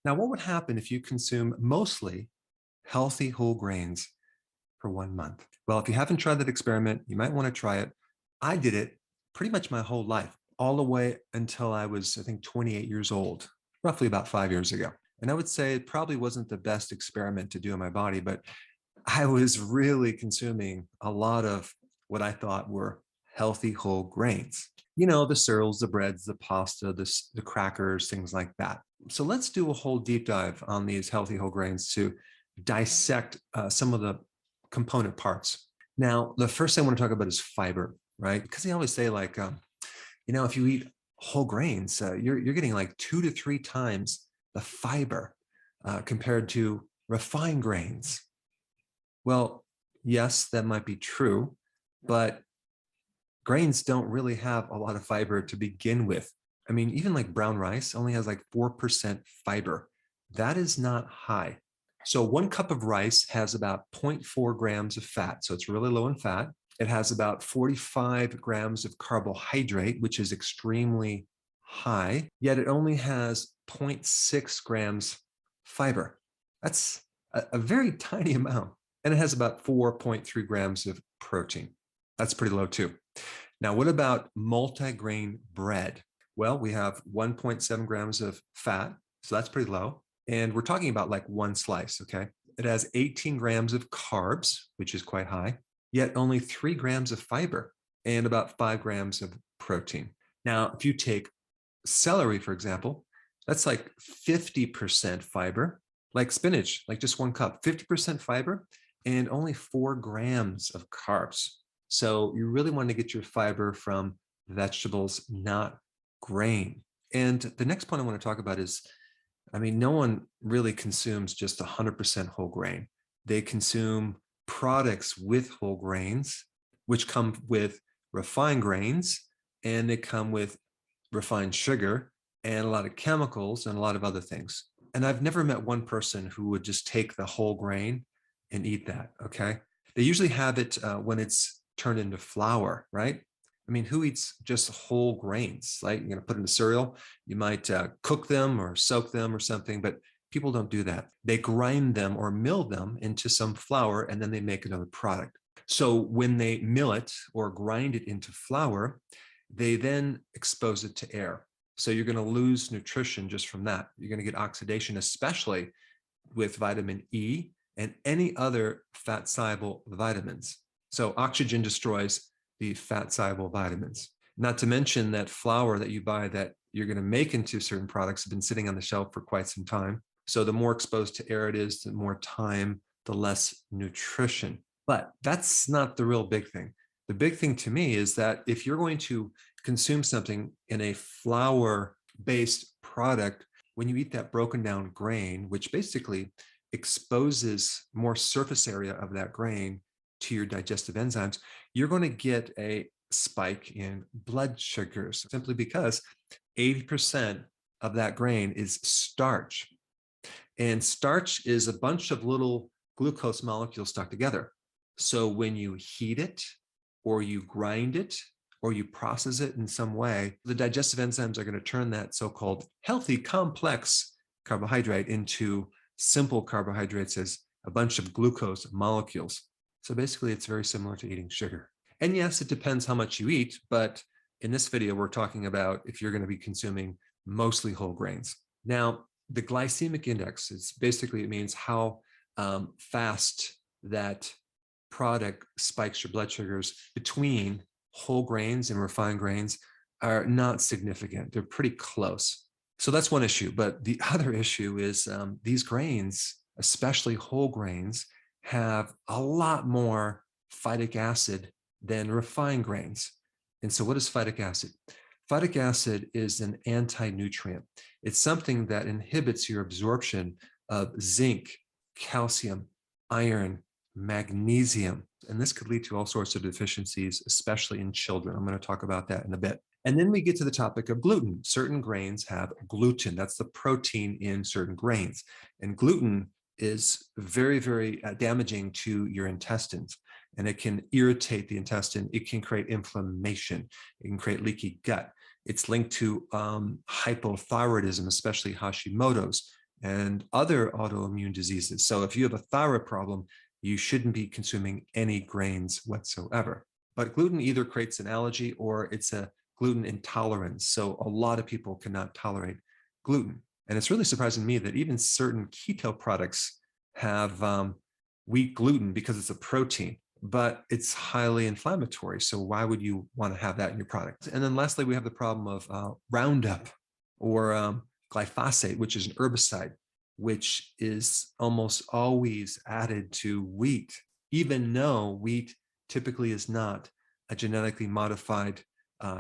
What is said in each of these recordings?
Now, what would happen if you consume mostly healthy whole grains for 1 month? Well, if you haven't tried that experiment, you might want to try it. I did it pretty much my whole life, all the way until I was, I think, 28 years old, roughly about 5 years ago. And I would say it probably wasn't the best experiment to do on my body, but I was really consuming a lot of what I thought were healthy whole grains. You know, the cereals, the breads, the pasta, the crackers, things like that. So let's do a whole deep dive on these healthy whole grains to dissect some of the component parts. Now, the first thing I want to talk about is fiber, right? Because they always say like, if you eat whole grains, you're getting like 2 to 3 times the fiber compared to refined grains. Well, yes, that might be true, but grains don't really have a lot of fiber to begin with. I mean, even like brown rice only has like 4% fiber. That is not high. So 1 cup of rice has about 0.4 grams of fat. So it's really low in fat. It has about 45 grams of carbohydrate, which is extremely high, yet it only has 0.6 grams fiber. That's a very tiny amount. And it has about 4.3 grams of protein. That's pretty low too. Now, what about multigrain bread? Well, we have 1.7 grams of fat, so that's pretty low. And we're talking about like 1 slice, okay? It has 18 grams of carbs, which is quite high, yet only 3 grams of fiber and about 5 grams of protein. Now, if you take celery, for example, that's like 50% fiber, like spinach, like just 1 cup, 50% fiber and only 4 grams of carbs. So you really want to get your fiber from vegetables, not grain. And the next point I want to talk about is, no one really consumes just 100% whole grain. They consume products with whole grains, which come with refined grains, and they come with refined sugar and a lot of chemicals and a lot of other things. And I've never met one person who would just take the whole grain and eat that, okay? They usually have it when it's turned into flour, right? Who eats just whole grains? Like, you're going to put in a cereal, you might cook them or soak them or something, but people don't do that. They grind them or mill them into some flour, and then they make another product. So when they mill it or grind it into flour, they then expose it to air. So you're going to lose nutrition just from that. You're going to get oxidation, especially with vitamin E and any other fat-soluble vitamins. So oxygen destroys the fat-soluble vitamins. Not to mention that flour that you buy that you're going to make into certain products have been sitting on the shelf for quite some time. So the more exposed to air it is, the more time, the less nutrition. But that's not the real big thing. The big thing to me is that if you're going to consume something in a flour-based product, when you eat that broken down grain, which basically exposes more surface area of that grain to your digestive enzymes, you're going to get a spike in blood sugars simply because 80% of that grain is starch. And starch is a bunch of little glucose molecules stuck together. So when you heat it or you grind it or you process it in some way, the digestive enzymes are going to turn that so-called healthy complex carbohydrate into simple carbohydrates as a bunch of glucose molecules. So basically, it's very similar to eating sugar. And yes, it depends how much you eat, but in this video, we're talking about if you're going to be consuming mostly whole grains. Now, the glycemic index, it means how fast that product spikes your blood sugars between whole grains and refined grains are not significant. They're pretty close. So that's one issue. But the other issue is these grains, especially whole grains, have a lot more phytic acid than refined grains. And so what is phytic acid? Phytic acid is an anti-nutrient. It's something that inhibits your absorption of zinc, calcium, iron, magnesium. And this could lead to all sorts of deficiencies, especially in children. I'm going to talk about that in a bit. And then we get to the topic of gluten. Certain grains have gluten. That's the protein in certain grains. And gluten is very, very damaging to your intestines. And it can irritate the intestine. It can create inflammation. It can create leaky gut. It's linked to hypothyroidism, especially Hashimoto's. and other autoimmune diseases. So if you have a thyroid problem, you shouldn't be consuming any grains whatsoever. But gluten either creates an allergy or it's a gluten intolerance. So a lot of people cannot tolerate gluten. And it's really surprising to me that even certain keto products have wheat gluten because it's a protein, but it's highly inflammatory. So why would you want to have that in your product? And then lastly, we have the problem of Roundup or glyphosate, which is an herbicide, which is almost always added to wheat, even though wheat typically is not a genetically modified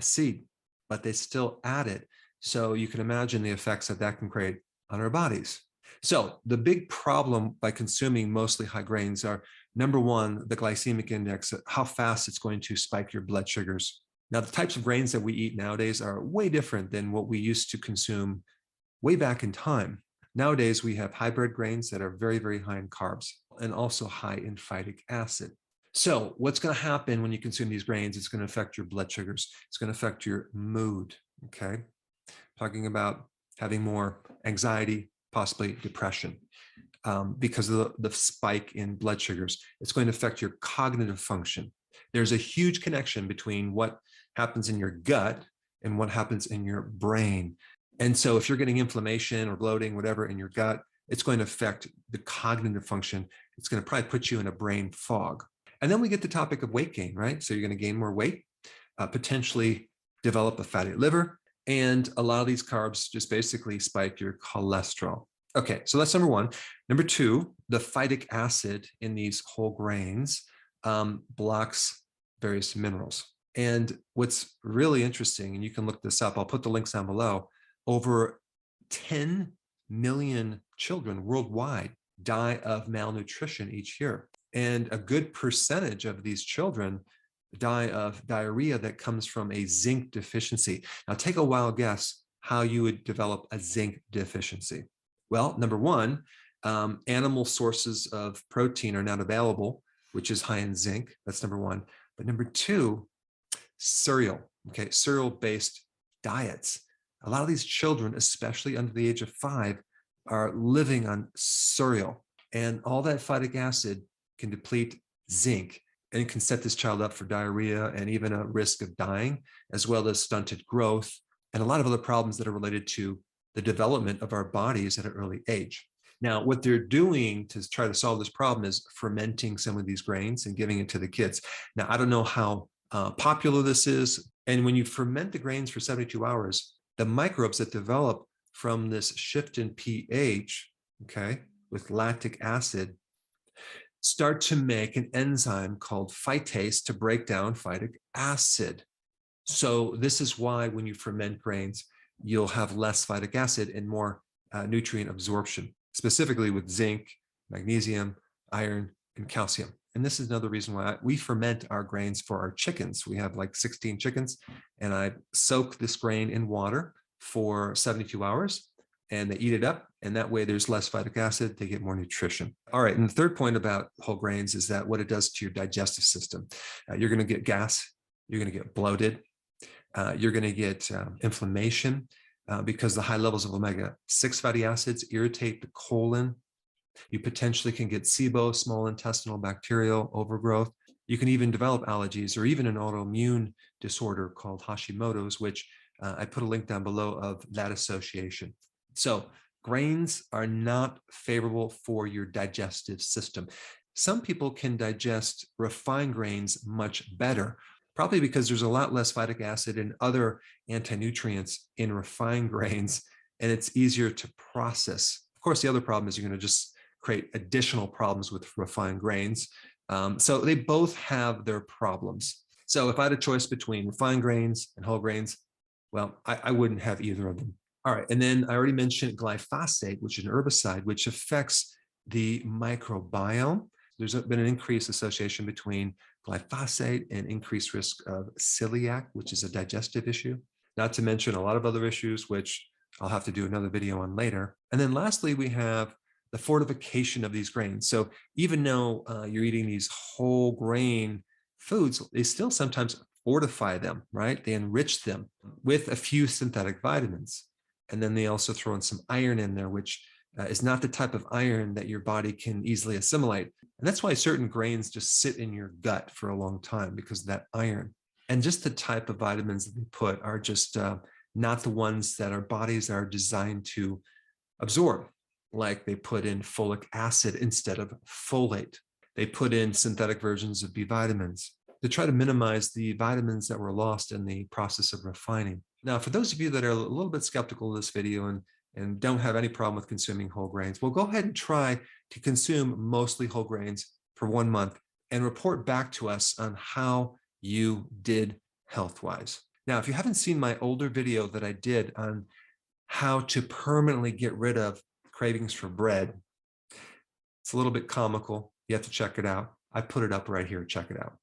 seed, but they still add it. So you can imagine the effects that that can create on our bodies. So the big problem by consuming mostly high grains are, number one, the glycemic index, how fast it's going to spike your blood sugars. Now, the types of grains that we eat nowadays are way different than what we used to consume way back in time. Nowadays, we have hybrid grains that are very, very high in carbs and also high in phytic acid. So what's going to happen when you consume these grains? It's going to affect your blood sugars. It's going to affect your mood, okay? Talking about having more anxiety, possibly depression, because of the spike in blood sugars. It's going to affect your cognitive function. There's a huge connection between what happens in your gut and what happens in your brain. And so if you're getting inflammation or bloating, whatever, in your gut, it's going to affect the cognitive function. It's going to probably put you in a brain fog. And then we get the topic of weight gain, right? So you're going to gain more weight, potentially develop a fatty liver, and a lot of these carbs just basically spike your cholesterol. Okay, so that's number one. Number two, the phytic acid in these whole grains blocks various minerals. And what's really interesting, and you can look this up, I'll put the links down below, over 10 million children worldwide die of malnutrition each year. And a good percentage of these children die of diarrhea that comes from a zinc deficiency. Now, take a wild guess how you would develop a zinc deficiency. Well, number one, animal sources of protein are not available, which is high in zinc. That's number one. But number two, cereal, okay, cereal-based diets. A lot of these children, especially under the age of 5, are living on cereal. And all that phytic acid can deplete zinc and can set this child up for diarrhea and even a risk of dying, as well as stunted growth and a lot of other problems that are related to the development of our bodies at an early age. Now, what they're doing to try to solve this problem is fermenting some of these grains and giving it to the kids. Now, I don't know how popular this is. And when you ferment the grains for 72 hours, the microbes that develop from this shift in pH, okay, with lactic acid, start to make an enzyme called phytase to break down phytic acid. So this is why when you ferment grains, you'll have less phytic acid and more nutrient absorption, specifically with zinc, magnesium, iron, and calcium. And this is another reason why we ferment our grains for our chickens. We have like 16 chickens, and I soak this grain in water for 72 hours, and they eat it up. And that way there's less phytic acid, they get more nutrition. All right, and the third point about whole grains is that what it does to your digestive system. You're gonna get gas, you're gonna get bloated, you're gonna get inflammation because the high levels of omega-6 fatty acids irritate the colon. You potentially can get SIBO, small intestinal bacterial overgrowth. You can even develop allergies or even an autoimmune disorder called Hashimoto's, which I put a link down below of that association. So grains are not favorable for your digestive system. Some people can digest refined grains much better, probably because there's a lot less phytic acid and other anti-nutrients in refined grains, and it's easier to process. Of course, the other problem is you're going to just create additional problems with refined grains. So they both have their problems. So if I had a choice between refined grains and whole grains, well, I wouldn't have either of them. All right, and then I already mentioned glyphosate, which is an herbicide, which affects the microbiome. There's been an increased association between glyphosate and increased risk of celiac, which is a digestive issue, not to mention a lot of other issues, which I'll have to do another video on later. And then lastly, we have the fortification of these grains. So even though you're eating these whole grain foods, they still sometimes fortify them, right? They enrich them with a few synthetic vitamins. And then they also throw in some iron in there, which is not the type of iron that your body can easily assimilate. And that's why certain grains just sit in your gut for a long time, because of that iron. And just the type of vitamins that they put are just not the ones that our bodies are designed to absorb. Like they put in folic acid instead of folate. They put in synthetic versions of B vitamins to try to minimize the vitamins that were lost in the process of refining. Now, for those of you that are a little bit skeptical of this video and don't have any problem with consuming whole grains, well, go ahead and try to consume mostly whole grains for 1 month and report back to us on how you did health-wise. Now, if you haven't seen my older video that I did on how to permanently get rid of cravings for bread, it's a little bit comical. You have to check it out. I put it up right here. Check it out.